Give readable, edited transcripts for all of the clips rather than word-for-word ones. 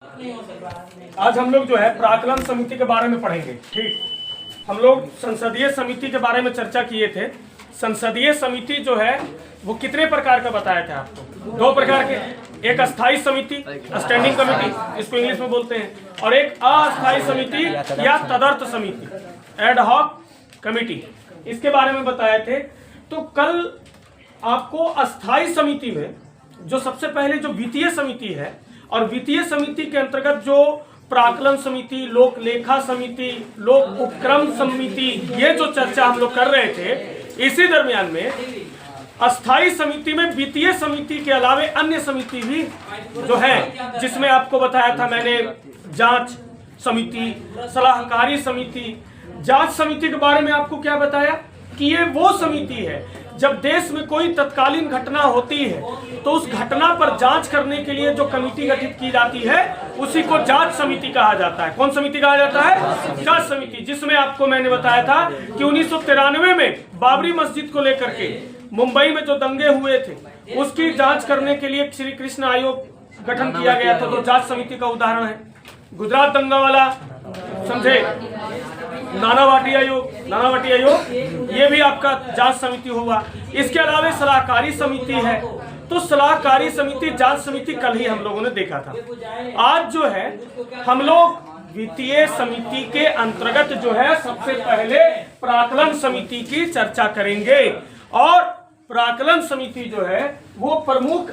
आज हम लोग जो है प्राक्कलन समिति के बारे में पढ़ेंगे। ठीक, हम लोग संसदीय समिति के बारे में चर्चा किए थे। संसदीय समिति जो है वो कितने प्रकार का बताया था आपको? दो प्रकार के, एक अस्थायी समिति स्टैंडिंग कमेटी इसको इंग्लिश में बोलते हैं, और एक अस्थायी समिति या तदर्थ समिति एड हॉक कमेटी, इसके बारे में बताए थे। तो कल आपको अस्थायी समिति में जो सबसे पहले जो वित्तीय समिति है, और वित्तीय समिति के अंतर्गत जो प्राक्कलन समिति, लोक लेखा समिति, लोक उपक्रम समिति, ये जो चर्चा हम लोग कर रहे थे, इसी दरमियान में अस्थाई समिति में वित्तीय समिति के अलावे अन्य समिति भी जो है, जिसमें आपको बताया था मैंने जांच समिति, सलाहकारी समिति। जांच समिति के बारे में आपको क्या बताया कि ये वो समिति है जब देश में कोई तत्कालीन घटना होती है तो उस घटना पर जांच करने के लिए जो कमेटी गठित की जाती है उसी को जांच समिति कहा जाता है। कौन समिति कहा जाता है? जांच समिति। जिसमें आपको मैंने बताया था कि 1993 में बाबरी मस्जिद को लेकर के मुंबई में जो दंगे हुए थे उसकी जांच करने के लिए श्री कृष्ण आयोग गठन किया गया था, तो जांच समिति का उदाहरण है। गुजरात दंगा वाला समझे, नानावटी आयोग, ये भी आपका जांच समिति हुआ। इसके अलावा सलाहकारी समिति है, तो सलाहकारी समिति, जांच समिति कल ही हम लोगों ने देखा था। आज जो है हम लोग वित्तीय समिति के अंतर्गत जो है सबसे पहले प्राक्कलन समिति की चर्चा करेंगे। और प्राक्कलन समिति जो है वो प्रमुख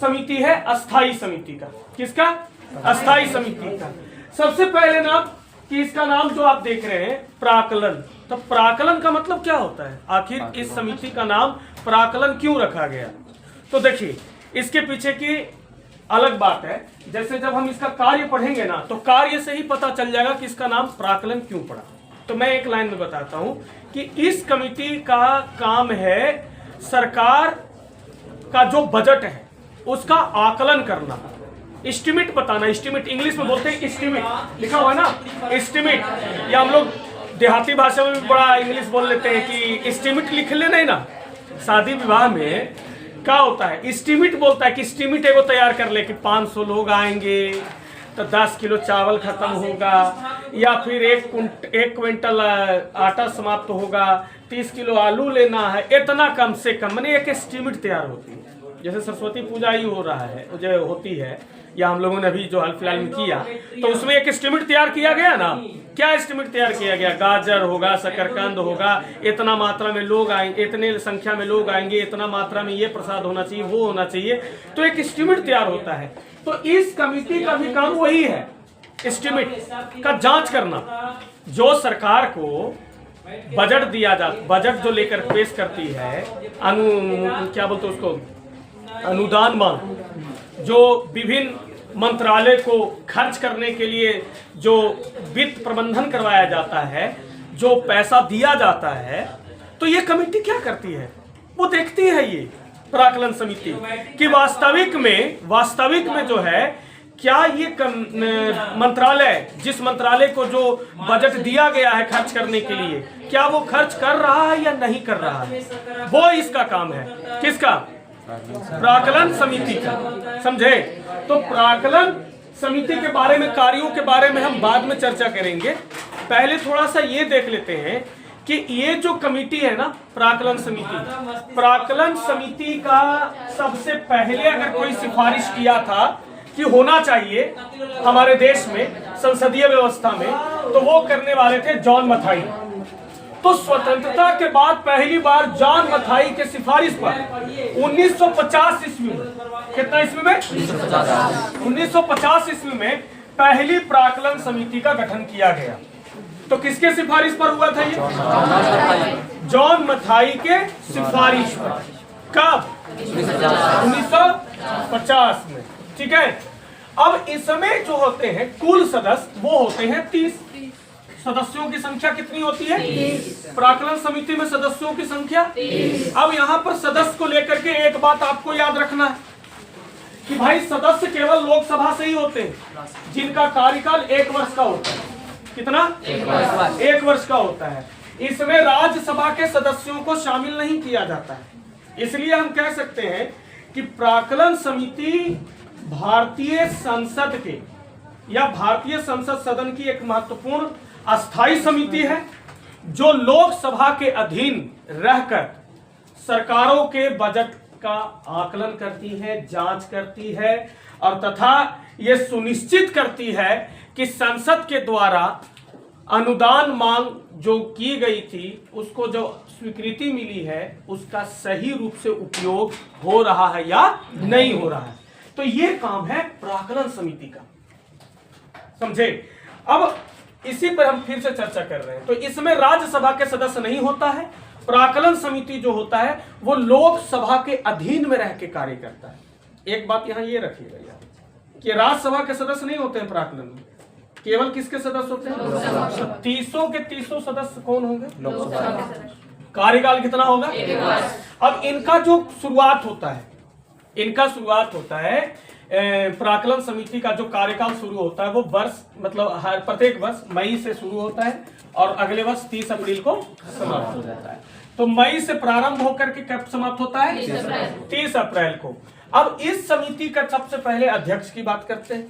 समिति है अस्थाई समिति का। किसका? अस्थाई समिति का। सबसे पहले नाम कि इसका नाम जो आप देख रहे हैं प्राक्कलन, तो प्राक्कलन का मतलब क्या होता है? आखिर इस समिति का नाम प्राक्कलन क्यों रखा गया? तो देखिए, इसके पीछे की अलग बात है। जैसे जब हम इसका कार्य पढ़ेंगे ना, तो कार्य से ही पता चल जाएगा कि इसका नाम प्राक्कलन क्यों पड़ा। तो मैं एक लाइन में बताता हूं कि इस कमेटी का काम है सरकार का जो बजट है उसका आकलन करना, एस्टिमेट बताना। एस्टिमेट इंग्लिश में बोलते हैं, एस्टिमेट लिखा हुआ है ना, एस्टिमेट। या हम लोग देहाती भाषा में भी बड़ा इंग्लिश बोल लेते हैं कि एस्टिमेट लिख ले। नहीं ना, शादी विवाह में क्या होता है, एस्टिमेट बोलता है कि एस्टिमेट एगो तैयार कर ले कि 500 लोग आएंगे तो 10 किलो चावल खत्म होगा, या फिर एक क्विंटल आटा समाप्त होगा, 30 किलो आलू लेना है, इतना कम से कम, मैंने एक एस्टिमेट तैयार होती है। जैसे सरस्वती पूजा ही हो रहा है, जो होती है, या हम लोगों ने अभी जो हाल फिलहाल में किया, तो उसमें एक एस्टिमेट तैयार किया गया ना। क्या एस्टिमेट तैयार किया गया? गाजर होगा, शकरकंद होगा, इतना मात्रा में लोग आएंगे, इतने संख्या में लोग आएंगे, इतना मात्रा में ये प्रसाद होना चाहिए, वो होना चाहिए, तो एक एस्टिमेट तैयार होता है। तो इस कमेटी का भी काम वही है, एस्टिमेट का जांच करना। जो सरकार को बजट दिया जाता, बजट जो लेकर पेश करती है, क्या बोलते उसको, अनुदान मांग, जो विभिन्न मंत्रालय को खर्च करने के लिए जो वित्त प्रबंधन करवाया जाता है, जो पैसा दिया जाता है, तो ये कमेटी क्या करती है? वो देखती है ये प्राक्कलन समिति कि वास्तविक में जो है क्या ये मंत्रालय, जिस मंत्रालय को जो बजट दिया गया है खर्च करने के लिए, क्या वो खर्च कर रहा है या नहीं कर रहा है। वो इसका काम है। किसका? प्राक्कलन समिति का। समझे? तो प्राक्कलन समिति के बारे में, कार्यों के बारे में हम बाद में चर्चा करेंगे। पहले थोड़ा सा ये देख लेते हैं कि ये जो कमेटी है ना, प्राक्कलन समिति का सबसे पहले अगर कोई सिफारिश किया था कि होना चाहिए हमारे देश में संसदीय व्यवस्था में, तो वो करने वाले थे जॉन मथाई। तो स्वतंत्रता के बाद पहली बार जॉन मथाई के सिफारिश पर 1950 ईस्वी में, कितना ईस्वी में? 1950 ईस्वी में पहली प्राक्कलन समिति का गठन किया गया। तो किसके सिफारिश पर हुआ था ये? जॉन मथाई के सिफारिश पर। कब? 1950 में। ठीक है। अब इसमें जो होते हैं कुल सदस्य, वो होते हैं 30। सदस्यों की संख्या कितनी होती है? प्राक्कलन समिति में सदस्यों की संख्या। अब यहाँ पर सदस्य को लेकर के एक बात आपको याद रखना है कि भाई सदस्य केवल लोकसभा से ही होते हैं जिनका कार्यकाल 1 वर्ष का होता है। कितना? 1 वर्ष का होता है। इसमें राज्यसभा के सदस्यों को शामिल नहीं किया जाता है। इसलिए हम कह सकते हैं कि प्राक्कलन समिति भारतीय संसद के यह भारतीय संसद सदन की एक महत्वपूर्ण अस्थायी समिति है जो लोकसभा के अधीन रहकर सरकारों के बजट का आकलन करती है, जांच करती है और तथा यह सुनिश्चित करती है कि संसद के द्वारा अनुदान मांग जो की गई थी उसको जो स्वीकृति मिली है उसका सही रूप से उपयोग हो रहा है या नहीं हो रहा है। तो ये काम है प्राक्कलन समिति का, समझे। अब इसी पर हम फिर से चर्चा कर रहे हैं। तो इसमें राज्यसभा के सदस्य नहीं होता है। प्राक्कलन समिति जो होता है वो लोकसभा के अधीन में रह के कार्य करता है। एक बात यहां ये रखिएगा यार कि राज्यसभा के सदस्य नहीं होते हैं प्राक्कलन में, केवल किसके सदस्य होते हैं? 30 के 30 सदस्य कौन होंगे? लोकसभा। कार्यकाल कितना होगा? अब इनका जो शुरुआत होता है, प्राक्कलन समिति का जो कार्यकाल शुरू होता है वो वर्ष मतलब प्रत्येक वर्ष मई से शुरू होता है और अगले वर्ष 30 अप्रैल को समाप्त हो जाता है। तो मई से प्रारंभ होकर के कब समाप्त होता है? 30 अप्रैल को। अब इस समिति का सबसे पहले अध्यक्ष की बात करते हैं।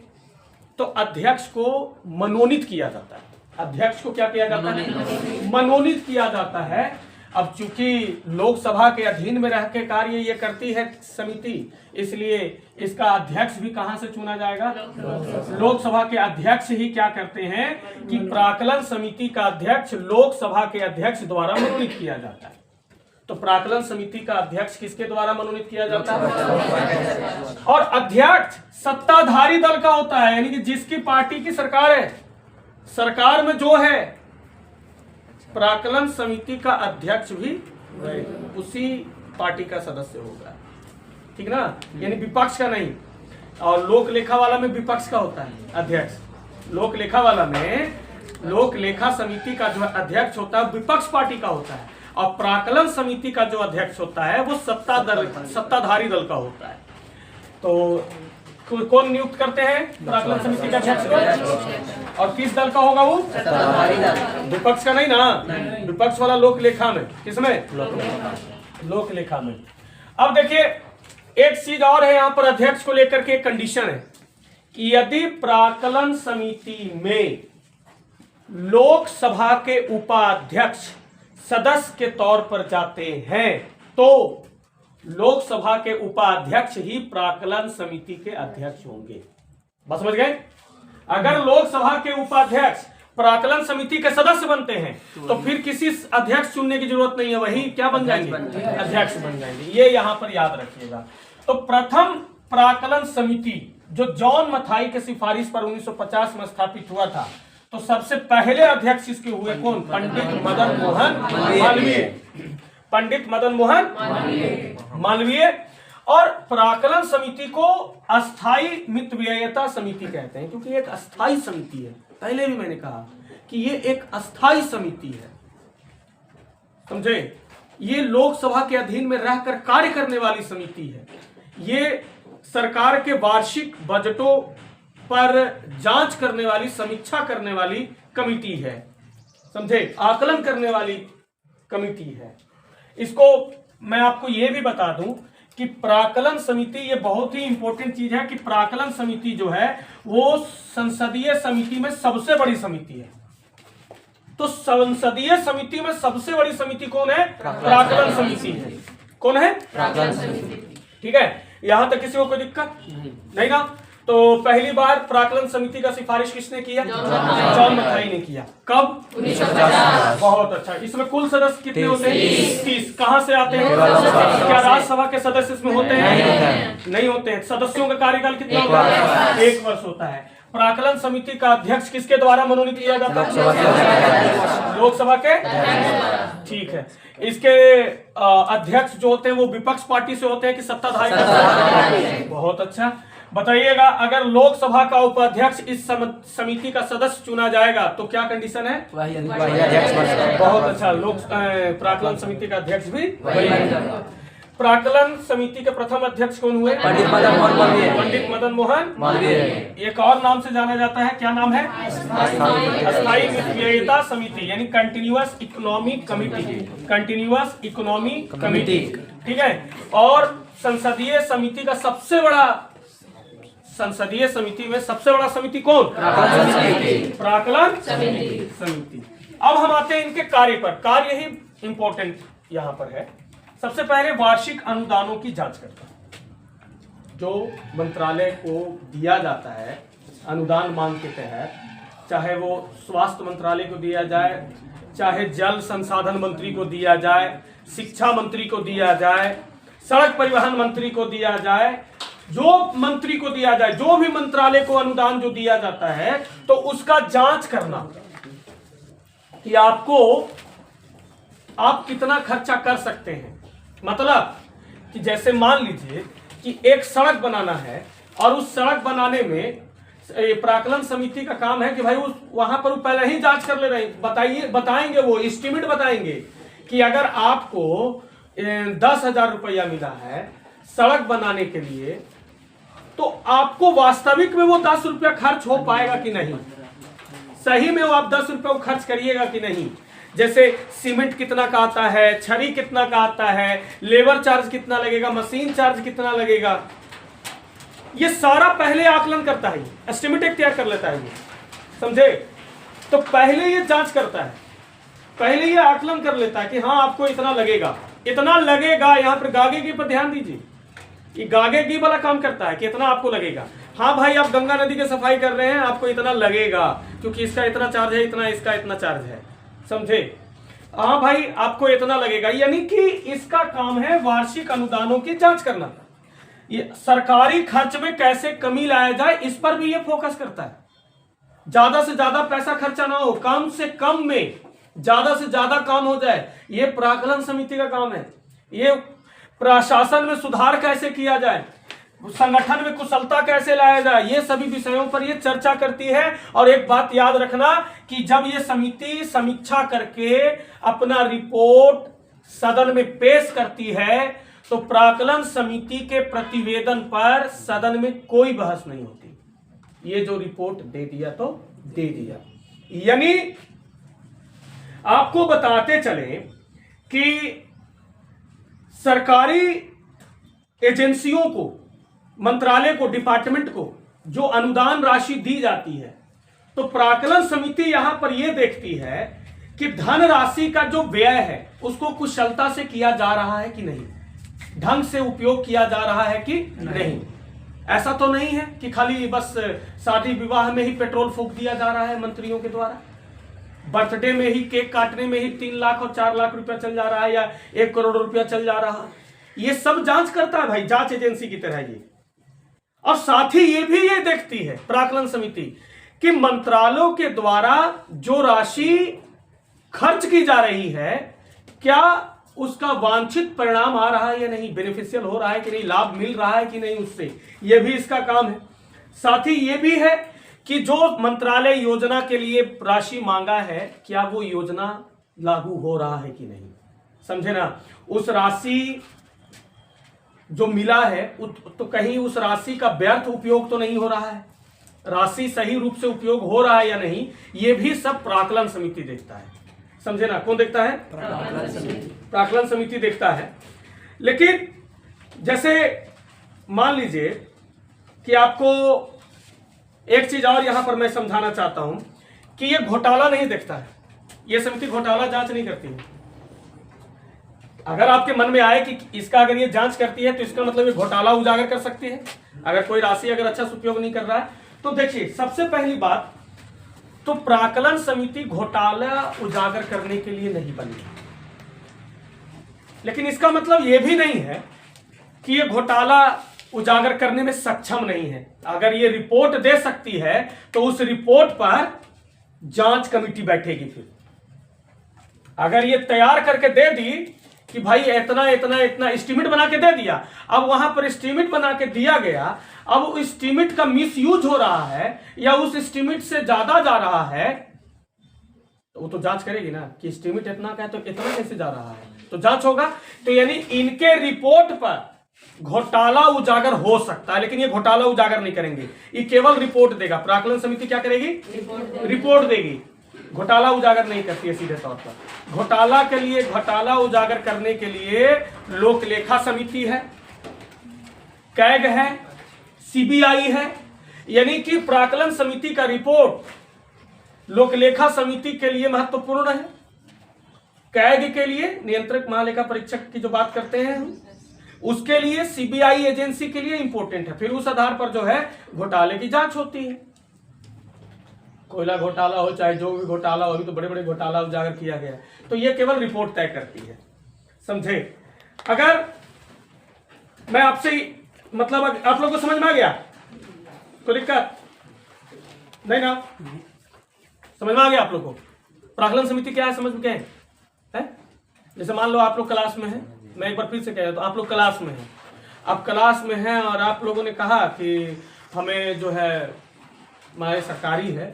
तो अध्यक्ष को मनोनीत किया जाता है। अध्यक्ष को क्या किया जाता है? मनोनीत किया जाता है। अब चूंकि लोकसभा के अधीन में रह के कार्य ये करती है समिति, इसलिए इसका अध्यक्ष भी कहां से चुना जाएगा? लोकसभा के अध्यक्ष ही क्या करते हैं कि प्राक्कलन समिति का अध्यक्ष लोकसभा के अध्यक्ष द्वारा मनोनीत किया जाता है। तो प्राक्कलन समिति का अध्यक्ष किसके द्वारा मनोनीत किया जाता है? और अध्यक्ष सत्ताधारी दल का होता है, यानी कि जिसकी पार्टी की सरकार है, सरकार में जो है प्राक्कलन समिति का अध्यक्ष भी उसी पार्टी का सदस्य होगा, ठीक ना, यानी विपक्ष का नहीं। और लोक लेखा वाला में विपक्ष का होता है अध्यक्ष। लोक लेखा वाला में लोक लेखा समिति का जो अध्यक्ष होता है विपक्ष पार्टी का होता है और प्राक्कलन समिति का जो अध्यक्ष होता है वो सत्ताधारी दल का होता है। तो कौन नियुक्त करते हैं प्राक्कलन समिति का अध्यक्ष? और किस दल का होगा वो? विपक्ष का नहीं ना, विपक्ष वाला लोक लेखा में। किसमें? लोक लेखा में। अब देखिए एक चीज और है यहाँ पर, अध्यक्ष को लेकर के एक कंडीशन है कि यदि प्राक्कलन समिति में लोकसभा के उपाध्यक्ष सदस्य के तौर पर जाते हैं तो लोकसभा के उपाध्यक्ष ही प्राक्कलन समिति के अध्यक्ष होंगे। बस समझ गए? अगर लोकसभा के उपाध्यक्ष प्राक्कलन समिति के सदस्य बनते हैं तो फिर किसी अध्यक्ष चुनने की जरूरत नहीं है, वही क्या बन जाएंगे? अध्यक्ष बन जाएंगे। ये यहां पर याद रखिएगा। तो प्रथम प्राक्कलन समिति जो जॉन मथाई के सिफारिश पर 1950 में स्थापित हुआ था, तो सबसे पहले अध्यक्ष इसके हुए कौन? पंडित मदन मोहन मालवीय। पंडित मदन मोहन मालवीय। और प्राक्कलन समिति को अस्थायी मितव्ययिता समिति कहते हैं क्योंकि एक अस्थायी समिति है। पहले भी मैंने कहा कि ये एक अस्थायी समिति है, समझे। ये लोकसभा के अधीन में रहकर कार्य करने वाली समिति है। ये सरकार के वार्षिक बजटों पर जांच करने वाली, समीक्षा करने वाली कमिटी है, समझे, आकलन करने वाली कमिटी है। इसको मैं आपको यह भी बता दूं कि प्राक्कलन समिति, ये बहुत ही इंपॉर्टेंट चीज है कि प्राक्कलन समिति जो है वो संसदीय समिति में सबसे बड़ी समिति है। तो संसदीय समिति में सबसे बड़ी समिति कौन है? प्राक्कलन समिति है। कौन है? प्राक्कलन समिति। ठीक है, यहां तक किसी को कोई दिक्कत नहीं ना? तो पहली बार प्राक्कलन समिति का सिफारिश किसने किया? जॉन मथाई ने किया। कब? 1950। बहुत अच्छा। इसमें कुल सदस्य कितने होते हैं? 30। कहां से आते हैं? क्या राज्यसभा के सदस्य इसमें होते हैं? नहीं होते हैं। सदस्यों का कार्यकाल कितना होता है? 1 वर्ष होता है। प्राक्कलन समिति का अध्यक्ष किसके द्वारा मनोनीत किया जाता है? लोकसभा के। ठीक है। इसके अध्यक्ष जो होते हैं वो विपक्ष पार्टी से होते हैं कि सत्ताधारी? बहुत अच्छा। बताइएगा, अगर लोकसभा का उपाध्यक्ष इस समिति का सदस्य चुना जाएगा तो क्या कंडीशन है? बहुत अच्छा। प्राक्कलन समिति का अध्यक्ष भी प्राक्कलन समिति के प्रथम अध्यक्ष कौन हुए? पंडित मदन मोहन मालवीय। एक और नाम से जाना जाता है, क्या नाम है? अस्थायी मितव्ययिता समिति, यानी continuous economic committee. Continuous economic committee, ठीक है। और संसदीय समिति का सबसे बड़ा संसदीय समिति में सबसे बड़ा समिति कौन? प्राक्कलन समिति। अब हम आते हैं इनके कार्य पर। कार्य ही इंपॉर्टेंट यहां पर है। सबसे पहले वार्षिक अनुदानों की जांच करता है। जो मंत्रालय को दिया जाता है अनुदान मांग के तहत, चाहे वो स्वास्थ्य मंत्रालय को दिया जाए, चाहे जल संसाधन मंत्री को दिया जाए, शिक्षा मंत्री को दिया जाए, सड़क परिवहन मंत्री को दिया जाए, जो मंत्री को दिया जाए, जो भी मंत्रालय को अनुदान जो दिया जाता है, तो उसका जांच करना कि आप कितना खर्चा कर सकते हैं। मतलब कि जैसे मान लीजिए कि एक सड़क बनाना है और उस सड़क बनाने में प्राक्कलन समिति का काम है कि भाई उस वहां पर पहले ही जांच कर ले रहे हैं, बताएंगे वो एस्टीमेट बताएंगे कि अगर आपको 10,000 रुपया मिला है सड़क बनाने के लिए, तो आपको वास्तविक में वो 10 रुपया खर्च हो पाएगा कि नहीं, सही में वो आप 10 रुपया को खर्च करिएगा कि नहीं। जैसे सीमेंट कितना का आता है, छड़ी कितना का आता है, लेबर चार्ज कितना लगेगा, मशीन चार्ज कितना लगेगा, ये सारा पहले आकलन करता है, एस्टिमेट तैयार कर लेता है ये, समझे। तो पहले ये जांच करता है, पहले ये आकलन कर लेता है कि हाँ आपको इतना लगेगा, इतना लगेगा। यहाँ पर गागेगी पर ध्यान दीजिए, ये गागेगी वाला काम करता है कि इतना आपको लगेगा। हाँ भाई आप गंगा नदी की सफाई कर रहे हैं, आपको इतना लगेगा क्योंकि इसका इतना चार्ज है, इतना इसका इतना चार्ज है, समझे। हाँ भाई आपको इतना लगेगा, यानी कि इसका काम है वार्षिक अनुदानों की जांच करना। ये सरकारी खर्च में कैसे कमी लाया जाए इस पर भी ये फोकस करता है। ज्यादा से ज्यादा पैसा खर्चा ना हो, कम से कम में ज्यादा से ज्यादा काम हो जाए, ये प्राक्कलन समिति का काम है। ये प्रशासन में सुधार कैसे किया जाए, संगठन में कुशलता कैसे लाया जाए, ये सभी विषयों पर ये चर्चा करती है। और एक बात याद रखना कि जब ये समिति समीक्षा करके अपना रिपोर्ट सदन में पेश करती है, तो प्राक्कलन समिति के प्रतिवेदन पर सदन में कोई बहस नहीं होती। ये जो रिपोर्ट दे दिया तो दे दिया। यानी आपको बताते चले कि सरकारी एजेंसियों को, मंत्रालय को, डिपार्टमेंट को जो अनुदान राशि दी जाती है, तो प्राक्कलन समिति यहां पर यह देखती है कि धन राशि का जो व्यय है उसको कुशलता से किया जा रहा है कि नहीं, ढंग से उपयोग किया जा रहा है कि नहीं। ऐसा तो नहीं है कि खाली बस शादी विवाह में ही पेट्रोल फूंक दिया जा रहा है मंत्रियों के द्वारा, बर्थडे में ही केक काटने में ही 3 लाख और 4 लाख रुपया चल जा रहा है या 1 करोड़ रुपया चल जा रहा है। ये सब जांच करता है भाई, जांच एजेंसी की तरह ये। और साथ ही ये भी ये देखती है प्राक्कलन समिति कि मंत्रालयों के द्वारा जो राशि खर्च की जा रही है, क्या उसका वांछित परिणाम आ रहा है या नहीं, बेनिफिशियल हो रहा है कि नहीं, लाभ मिल रहा है कि नहीं उससे, यह भी इसका काम है। साथ ही ये भी है कि जो मंत्रालय योजना के लिए राशि मांगा है, क्या वो योजना लागू हो रहा है कि नहीं, समझे ना। उस राशि जो मिला है तो कहीं उस राशि का व्यर्थ उपयोग तो नहीं हो रहा है, राशि सही रूप से उपयोग हो रहा है या नहीं, ये भी सब प्राक्कलन समिति देखता है, समझे ना। कौन देखता है? प्राक्कलन समिति देखता है। लेकिन जैसे मान लीजिए कि आपको एक चीज और यहां पर मैं समझाना चाहता हूं कि ये घोटाला नहीं देखता है, ये समिति घोटाला जांच नहीं करती है। अगर आपके मन में आए कि इसका अगर ये जांच करती है तो इसका मतलब ये घोटाला उजागर कर सकती है, अगर कोई राशि अगर अच्छा उपयोग नहीं कर रहा है। तो देखिए सबसे पहली बात तो प्राक्कलन समिति घोटाला उजागर करने के लिए नहीं बनी, लेकिन इसका मतलब यह भी नहीं है कि ये घोटाला उजागर करने में सक्षम नहीं है। अगर ये रिपोर्ट दे सकती है तो उस रिपोर्ट पर जांच कमेटी बैठेगी। फिर अगर ये तैयार करके दे दी कि भाई इतना इतना इतना एस्टीमेट बना के दे दिया, अब वहां पर एस्टीमेट बना के दिया गया, अब उस एस्टीमेट का मिसयूज हो रहा है या उस एस्टीमेट से ज्यादा जा रहा है, तो वो तो जांच करेगी ना कि एस्टीमेट इतना का है तो इतना कैसे जा रहा है, तो जांच होगा। तो यानी इनके रिपोर्ट पर घोटाला उजागर हो सकता है, लेकिन ये घोटाला उजागर नहीं करेंगे, ये केवल रिपोर्ट देगा। प्राक्कलन समिति क्या करेगी? रिपोर्ट देगी, घोटाला उजागर नहीं करती है सीधे तौर पर। घोटाला के लिए, घोटाला उजागर करने के लिए लोक लेखा समिति है, कैग है, सीबीआई है, यानी कि प्राक्कलन समिति का रिपोर्ट लोकलेखा समिति के लिए महत्वपूर्ण है। कैग के लिए, नियंत्रक महालेखा परीक्षक की जो बात करते हैं हम, उसके लिए, सीबीआई एजेंसी के लिए इंपॉर्टेंट है। फिर उस आधार पर जो है घोटाले की जांच होती है। कोयला घोटाला हो चाहे जो भी घोटाला हो, अभी तो बड़े बड़े घोटाला उजागर किया गया, तो ये केवल रिपोर्ट तय करती है, समझे। अगर मैं आपसे मतलब आप लोग को समझ में आ गया, कोई दिक्कत नहीं ना? समझ में आ गया आप लोग को प्राक्कलन समिति क्या है? समझ में क्या है? जैसे मान लो आप लोग क्लास में हैं, मैं एक बार फिर से कह रहा हूं, आप लोग क्लास में हैं, आप क्लास में हैं और आप लोगों ने कहा कि हमें जो है हमारे सरकारी है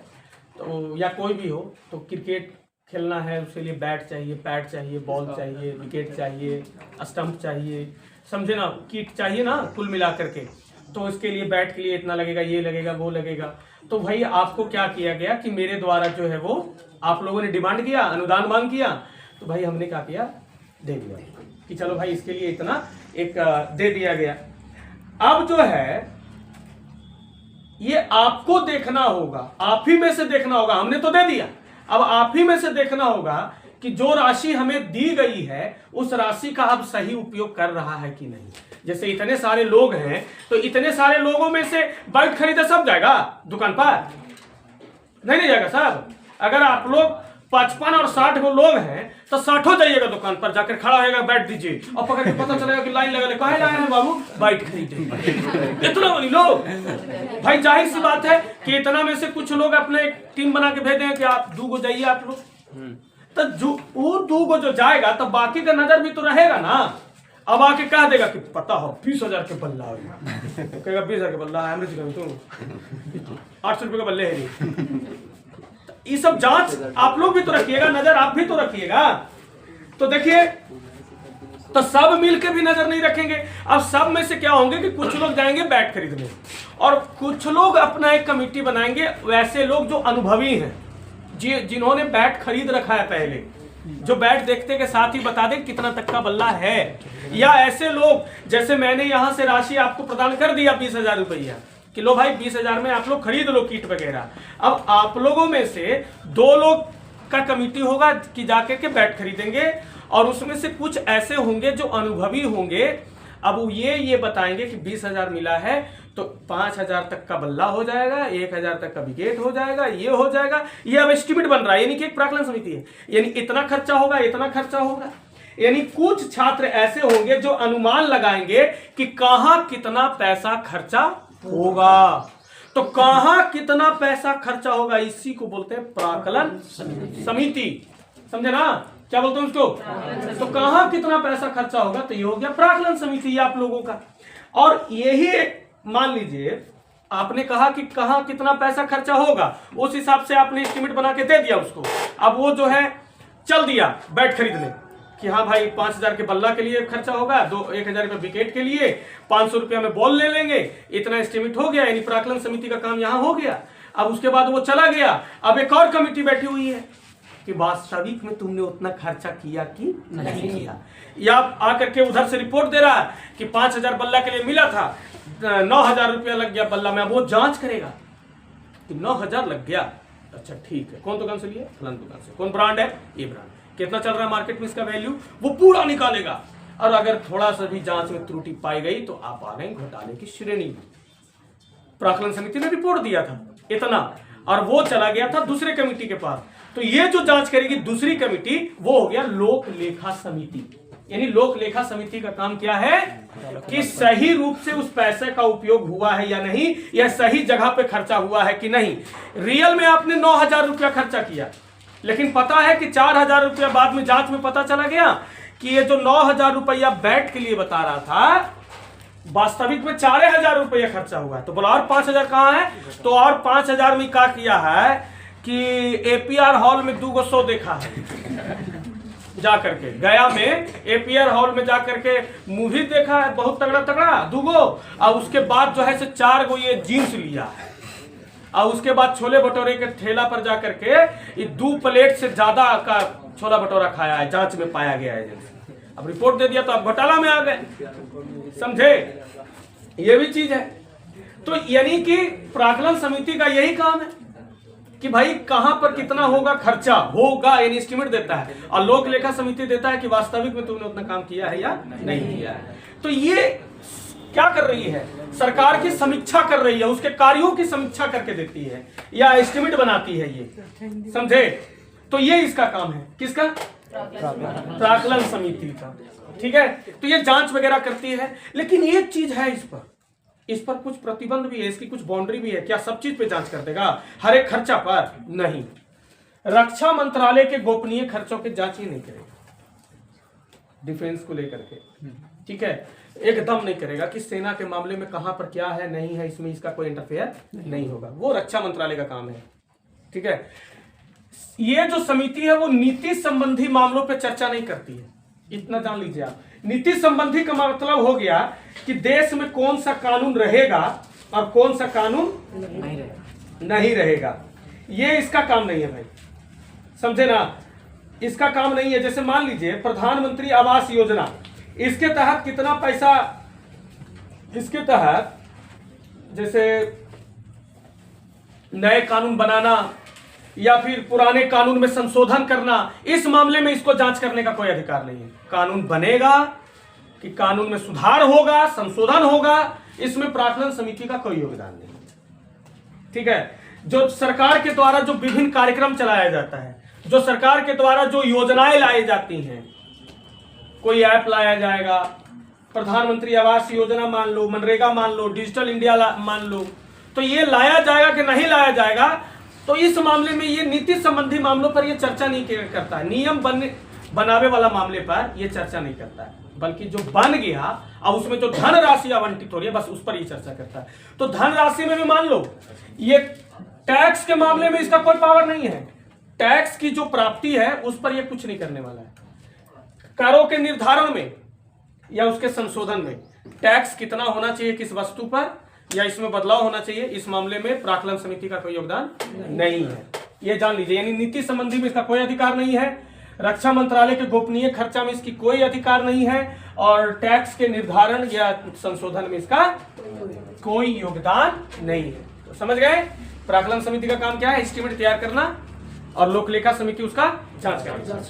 तो या कोई भी हो तो क्रिकेट खेलना है, उसके लिए बैट चाहिए, पैड चाहिए, बॉल चाहिए, विकेट चाहिए, स्टंप चाहिए, समझे ना, किट चाहिए ना, कुल मिला करके। तो इसके लिए बैट के लिए इतना लगेगा, ये लगेगा, वो लगेगा। तो भाई आपको क्या किया गया कि मेरे द्वारा जो है वो आप लोगों ने डिमांड किया, अनुदान मांग किया, तो भाई हमने क्या किया, दे दिया कि चलो भाई इसके लिए इतना एक दे दिया गया। अब जो है ये आपको देखना होगा, आप ही में से देखना होगा, हमने तो दे दिया, अब आप ही में से देखना होगा कि जो राशि हमें दी गई है उस राशि का अब सही उपयोग कर रहा है कि नहीं। जैसे इतने सारे लोग हैं तो इतने सारे लोगों में से बैट खरीदे सब जाएगा दुकान पर? नहीं जाएगा साहब। अगर आप लोग 55 और 60 को लोग हैं तो 60 जाइएगा दुकान पर, जाकर खड़ा होगा, बैठ दीजिए और पकड़ के पता चलेगा कि लाइन लगा ले, कहाँ लाए हैं बाबू, बैठ खरीदे। इतना बनी लोग भाई, जाहिर सी बात है कि इतना में से कुछ लोग अपने एक टीम बना के भेजे हैं कि आप 2 गो जाइए आप लोग, तो जो वो 2 गो जो जाएगा तो बाकी का नजर भी तो रहेगा ना। अब आके कह देगा कि पता हो 20,000 के बल्ला है, कहेगा 20,000 के बल्ला है, 800 रुपए का बल्ले है। ये सब जांच आप लोग भी तो रखिएगा, नजर आप भी तो रखिएगा। तो देखिए, तो सब मिलके भी नजर नहीं रखेंगे। अब सब में से क्या होंगे कि कुछ लोग जाएंगे बैट खरीदने और कुछ लोग अपना एक कमेटी बनाएंगे, वैसे लोग जो अनुभवी हैं, जिन्होंने बैट खरीद रखा है पहले, जो बैट देखते के साथ ही बता दे कितना तक का बल्ला है। या ऐसे लोग जैसे मैंने यहां से राशि आपको प्रदान कर दिया 20,000 रुपया कि लो भाई 20,000 में आप लोग खरीद लो किट वगैरह। अब आप लोगों में से 2 लोग का कमेटी होगा कि जाकर के बैट खरीदेंगे और उसमें से कुछ ऐसे होंगे जो अनुभवी होंगे। अब वो ये बताएंगे कि 20,000 मिला है तो 5,000 तक का बल्ला हो जाएगा, 1,000 तक का विकेट हो जाएगा, ये हो जाएगा। ये अब एस्टिमेट बन रहा है, यानी कि एक प्राक्कलन समिति है, यानी इतना खर्चा होगा, इतना खर्चा होगा। यानी कुछ छात्र ऐसे होंगे जो अनुमान लगाएंगे कि कहां कितना पैसा खर्चा होगा। तो कहां कितना पैसा खर्चा होगा, इसी को बोलते हैं प्राक्कलन समिति, समझे ना, क्या बोलते हैं उसको। तो कहां कितना पैसा खर्चा होगा, तो ये हो गया प्राक्कलन समिति आप लोगों का। और यही मान लीजिए आपने कहा कि कहां कितना पैसा खर्चा होगा, उस हिसाब से आपने एस्टिमेट बना के दे दिया उसको। अब वो जो है चल दिया बैट खरीदने कि हाँ भाई 5,000 के बल्ला के लिए खर्चा होगा, 1,000 रुपये विकेट के लिए, 500 रुपया में बॉल ले लेंगे, इतना एस्टिमेट हो गया, यानी प्राक्कलन समिति का काम यहाँ हो गया। अब उसके बाद वो चला गया, अब एक और कमेटी बैठी हुई है कि वास्तविक में तुमने उतना खर्चा किया कि नहीं किया। या आकर के उधर से रिपोर्ट दे रहा है कि 5,000 बल्ला के लिए मिला था, 9,000 रुपया लग गया बल्ला में। अब वो जांच करेगा कि 9,000 लग गया, अच्छा ठीक है, कौन दुकान से लिया, फलान दुकान से, कौन ब्रांड है, ये ब्रांड, कितना चल रहा है मार्केट में इसका वैल्यू, वो पूरा निकालेगा। और अगर थोड़ा सा भी जांच में त्रुटि पाई गई तो आप आ गए घोटाले की श्रेणी में। प्राक्कलन समिति ने रिपोर्ट दिया था इतना और वो चला गया था दूसरे कमेटी के पास। तो ये जो जांच करेगी दूसरी कमेटी, वो हो गया लोक लेखा समिति। यानी लोक लेखा समिति का काम क्या है कि सही रूप से उस पैसे का उपयोग हुआ है या नहीं, या सही जगह पे खर्चा हुआ है कि नहीं। रियल में आपने 9,000 रुपया खर्चा किया, लेकिन पता है कि 4,000 रुपया बाद में जांच में पता चला गया कि ये जो 9,000 रुपया बैट के लिए बता रहा था, वास्तविक में 4,000 रुपया खर्चा हुआ है। तो बोला और 5,000 कहाँ है, तो और 5,000 में क्या किया है कि एपीआर हॉल में 2 गो शो देखा है, जाकर के गया में एपीआर हॉल में जाकर के मूवी देखा है, बहुत तगड़ा तगड़ा 2 गो, और उसके बाद जो है से 4 गो ये जीन्स लिया है, और उसके बाद छोले भटूरे के ठेला पर जाकर के ये 2 प्लेट से ज्यादा का छोला भटूरा खाया है, जांच में पाया गया है। अब रिपोर्ट दे दिया तो अब घोटाला में आ गए, समझे, ये भी चीज है। तो यानी कि प्राक्कलन समिति का यही काम है कि भाई कहां पर कितना होगा, खर्चा होगा, यानी एस्टिमेट देता है, और लोक लेखा समिति देता है कि वास्तविक में तुमने उतना काम किया है या नहीं किया है। तो ये क्या कर रही है, सरकार की समीक्षा कर रही है, उसके कार्यों की समीक्षा करके देती है या एस्टिमेट बनाती है, ये समझे। तो ये इसका काम है, किसका, प्राक्कलन समिति का, ठीक है। तो ये जांच वगैरह करती है, लेकिन एक चीज है, इस पर कुछ प्रतिबंध भी है, इसकी कुछ बाउंड्री भी है। क्या सब चीज पे जांच कर देगा, हर एक खर्चा पर? नहीं। रक्षा मंत्रालय के गोपनीय खर्चों की जांच ही नहीं करेगा, डिफेंस को लेकर के, ठीक है, एकदम नहीं करेगा कि सेना के मामले में कहां पर क्या है नहीं है, इसमें इसका कोई इंटरफेयर नहीं होगा, वो रक्षा मंत्रालय का काम है, ठीक है। ये जो समिति है वो नीति संबंधी मामलों पर चर्चा नहीं करती है, इतना जान लीजिए आप। नीति संबंधी का मतलब हो गया कि देश में कौन सा कानून रहेगा और कौन सा कानून नहीं रहेगा, ये इसका काम नहीं है भाई, समझे ना, इसका काम नहीं है। जैसे मान लीजिए प्रधानमंत्री आवास योजना, इसके तहत कितना पैसा, इसके तहत जैसे नए कानून बनाना या फिर पुराने कानून में संशोधन करना, इस मामले में इसको जांच करने का कोई अधिकार नहीं है। कानून बनेगा कि कानून में सुधार होगा, संशोधन होगा, इसमें प्राक्कलन समिति का कोई योगदान नहीं, ठीक है। जो सरकार के द्वारा जो विभिन्न कार्यक्रम चलाया जाता है, जो सरकार के द्वारा जो योजनाएं लाई जाती हैं, कोई ऐप लाया जाएगा, प्रधानमंत्री आवास योजना मान लो, मनरेगा मान लो, डिजिटल इंडिया मान लो, तो ये लाया जाएगा कि नहीं लाया जाएगा, तो इस मामले में ये नीति संबंधी मामलों पर ये चर्चा नहीं करता है। नियम बनावे वाला मामले पर ये चर्चा नहीं करता है, बल्कि जो बन गया अब उसमें जो धनराशि आवंटित हो रही है बस उस पर ही चर्चा करता है। तो धनराशि में भी मान लो, ये टैक्स के मामले में इसका कोई पावर नहीं है, टैक्स की जो प्राप्ति है उस पर ये कुछ नहीं करने वाला है। करों के निर्धारण में या उसके संशोधन में टैक्स कितना होना चाहिए किस वस्तु पर या इसमें बदलाव होना चाहिए, इस मामले में प्राक्कलन समिति का कोई योगदान नहीं है, ये जान लीजिए। यानी नीति संबंधी में इसका कोई अधिकार नहीं है, रक्षा मंत्रालय के गोपनीय खर्चा में इसकी कोई अधिकार नहीं है, और टैक्स के निर्धारण या संशोधन में इसका कोई योगदान नहीं है। तो समझ गए, प्राक्कलन समिति का काम क्या है, एस्टिमेट तैयार करना, और लोक लेखा समिति उसका जांच करना,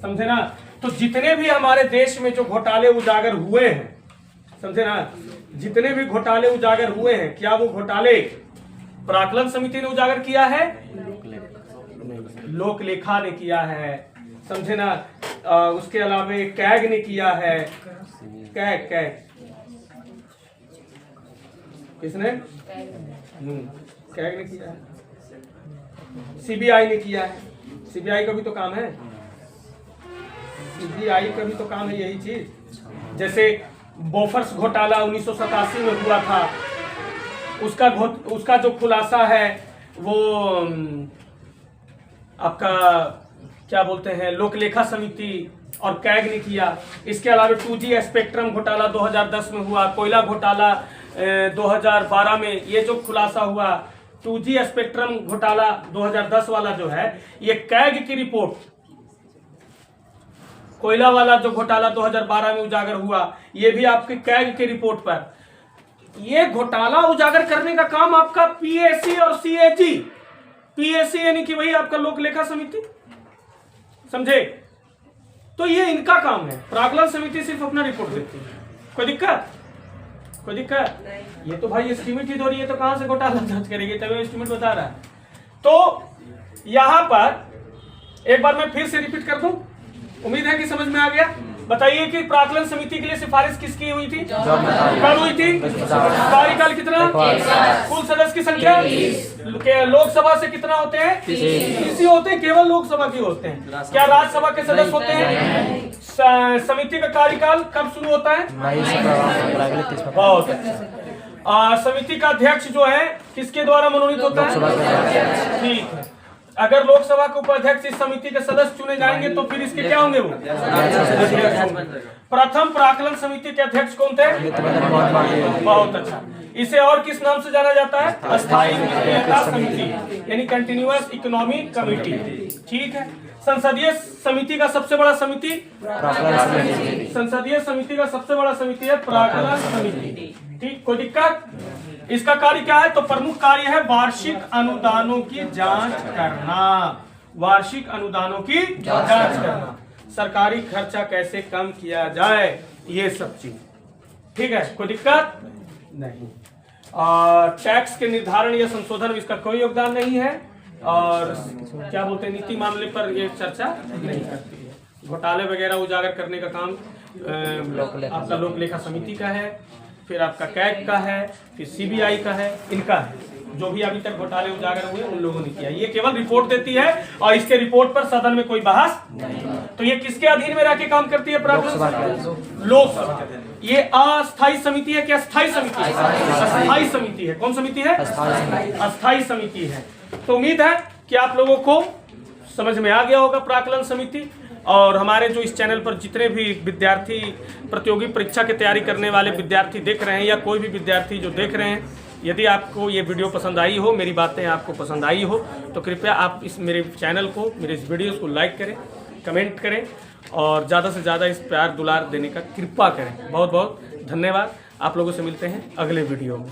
समझे ना। तो जितने भी हमारे देश में जो घोटाले उजागर हुए हैं, समझे ना, जितने भी घोटाले उजागर हुए हैं, क्या वो घोटाले प्राक्कलन समिति ने उजागर किया है? लोक लेखा ने किया है, समझे ना। उसके अलावा कैग ने किया है, कैग किसने? कैग ने किया है, सीबीआई ने किया है, सीबीआई का भी तो काम है, सीबीआई का भी तो काम है यही चीज। जैसे बोफर्स घोटाला 1987 में हुआ था, उसका जो खुलासा है वो आपका क्या बोलते हैं, लोक लेखा समिति और कैग ने किया। इसके अलावा 2G स्पेक्ट्रम घोटाला 2010 में हुआ, कोयला घोटाला 2012 में ये जो खुलासा हुआ, 2G स्पेक्ट्रम घोटाला 2010 वाला जो है ये कैग की रिपोर्ट, कोयला वाला जो घोटाला 2012 में उजागर हुआ ये भी आपके कैग की रिपोर्ट पर। ये घोटाला उजागर करने का काम आपका पीएसी और सीएजी, पीएसी यानी कि वही आपका लोक लेखा समिति, समझे। तो ये इनका काम है, प्राक्कलन समिति सिर्फ अपना रिपोर्ट देती है। कोई दिक्कत? कोई दिक्कत? ये तो भाई एस्टिमेट ही दो रही है, तो कहां से घोटाला जांच करेगी, तभी एस्टिमेट बता रहा है। तो यहां पर एक बार मैं फिर से रिपीट कर दूं, उम्मीद है कि समझ में आ गया। बताइए कि प्राक्कलन समिति के लिए सिफारिश किसकी हुई थी, कब हुई थी, कार्यकाल कितना, कुल सदस्य की संख्या, लोकसभा से कितना होते हैं, 30 होते हैं, केवल लोकसभा के होते हैं, क्या राज्यसभा के सदस्य होते हैं। समिति का कार्यकाल कब शुरू होता है, बहुत अच्छा। समिति का अध्यक्ष जो है किसके द्वारा मनोनीत होता है, ठीक है। अगर लोकसभा के उपाध्यक्ष इस समिति के सदस्य चुने जाएंगे तो फिर इसके क्या होंगे, वो प्रथम प्राक्कलन समिति के अध्यक्ष कौन थे, बहुत अच्छा। इसे और किस नाम से जाना जाता है, अस्थायी निष्क्रियता समिति, यानी कंटिन्यूअस इकोनॉमिक कमेटी, ठीक है। संसदीय समिति का सबसे बड़ा समिति, संसदीय समिति का सबसे बड़ा समिति है प्राक्कलन समिति, ठीक। कोई दिक्कत? इसका कार्य क्या है? तो प्रमुख कार्य है वार्षिक अनुदानों की जांच करना, वार्षिक अनुदानों की जांच करना, सरकारी खर्चा कैसे कम किया जाए, ये सब चीज। ठीक है, कोई दिक्कत नहीं। टैक्स के निर्धारण या संशोधन में इसका कोई योगदान नहीं है, और क्या बोलते हैं, नीति मामले पर ये चर्चा नहीं करती है। घोटाले वगैरह उजागर करने का काम आपका लोक लेखा समिति का है, फिर आपका कैग का है, फिर सीबीआई का है, इनका है। जो भी अभी तक घोटाले उजागर हुए उन लोगों ने किया। ये केवल रिपोर्ट देती है और इसके रिपोर्ट पर सदन में कोई बहस नहीं। तो ये किसके अधीन में रह के काम करती है? लोकसभा। ये अस्थायी समिति है क्या? स्थायी समिति है? अस्थायी समिति है। कौन समिति है? अस्थायी समिति है। तो उम्मीद है कि आप लोगों को समझ में आ गया होगा प्राक्कलन समिति। और हमारे जो इस चैनल पर जितने भी विद्यार्थी प्रतियोगी परीक्षा की तैयारी करने वाले विद्यार्थी देख रहे हैं, या कोई भी विद्यार्थी जो देख रहे हैं, यदि आपको ये वीडियो पसंद आई हो, मेरी बातें आपको पसंद आई हो, तो कृपया आप इस मेरे चैनल को, मेरे इस वीडियोस को लाइक करें, कमेंट करें और ज़्यादा से ज़्यादा इस प्यार दुलार देने का कृपा करें। बहुत बहुत धन्यवाद। आप लोगों से मिलते हैं अगले वीडियो में।